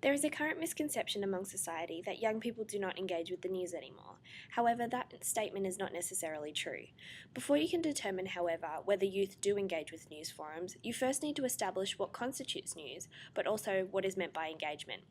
There is a current misconception among society that young people do not engage with the news anymore. However, that statement is not necessarily true. Before you can determine, however, whether youth do engage with news forums, you first need to establish what constitutes news, but also what is meant by engagement.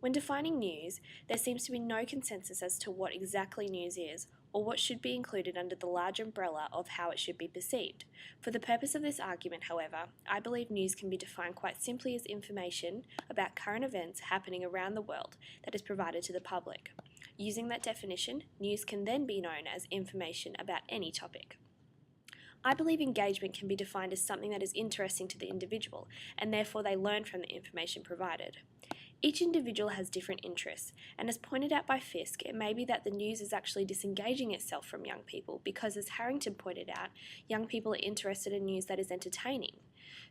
When defining news, there seems to be no consensus as to what exactly news is, or what should be included under the large umbrella of how it should be perceived. For the purpose of this argument, however, I believe news can be defined quite simply as information about current events happening around the world that is provided to the public. Using that definition, news can then be known as information about any topic. I believe engagement can be defined as something that is interesting to the individual, and therefore they learn from the information provided. Each individual has different interests, and as pointed out by Fisk, it may be that the news is actually disengaging itself from young people because, as Harrington pointed out, young people are interested in news that is entertaining,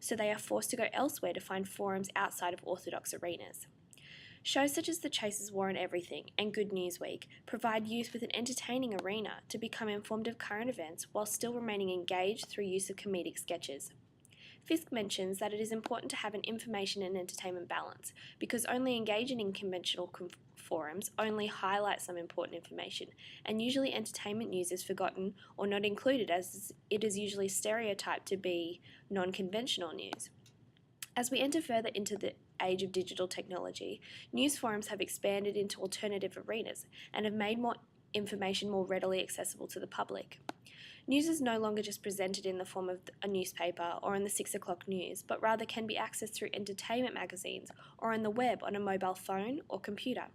so they are forced to go elsewhere to find forums outside of orthodox arenas. Shows such as The Chase's War on Everything and Good News Week provide youth with an entertaining arena to become informed of current events while still remaining engaged through use of comedic sketches. Fisk mentions that it is important to have an information and entertainment balance because only engaging in conventional forums only highlights some important information, and usually entertainment news is forgotten or not included as it is usually stereotyped to be non-conventional news. As we enter further into the age of digital technology, news forums have expanded into alternative arenas and have made more information more readily accessible to the public. News is no longer just presented in the form of a newspaper or in the 6 o'clock news, but rather can be accessed through entertainment magazines or on the web on a mobile phone or computer.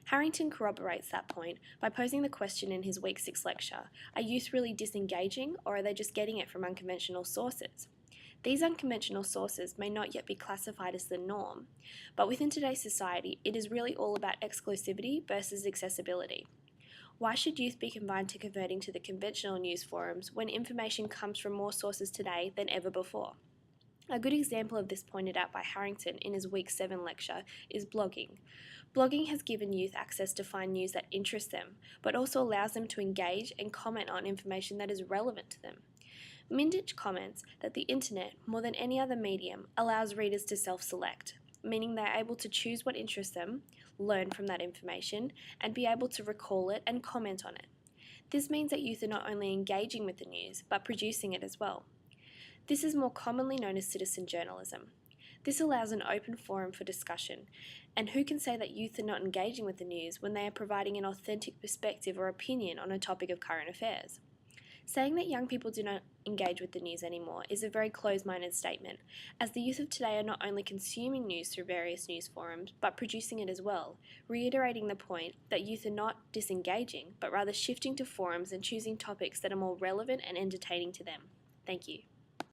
Harrington corroborates that point by posing the question in his Week 6 lecture, are youth really disengaging or are they just getting it from unconventional sources? These unconventional sources may not yet be classified as the norm, but within today's society, it is really all about exclusivity versus accessibility. Why should youth be confined to converting to the conventional news forums when information comes from more sources today than ever before? A good example of this pointed out by Harrington in his Week 7 lecture is blogging. Blogging has given youth access to find news that interests them, but also allows them to engage and comment on information that is relevant to them. Mindich comments that the internet, more than any other medium, allows readers to self-select, meaning they are able to choose what interests them, learn from that information, and be able to recall it and comment on it. This means that youth are not only engaging with the news, but producing it as well. This is more commonly known as citizen journalism. This allows an open forum for discussion, and who can say that youth are not engaging with the news when they are providing an authentic perspective or opinion on a topic of current affairs? Saying that young people do not engage with the news anymore is a very closed-minded statement, as the youth of today are not only consuming news through various news forums, but producing it as well, reiterating the point that youth are not disengaging, but rather shifting to forums and choosing topics that are more relevant and entertaining to them. Thank you.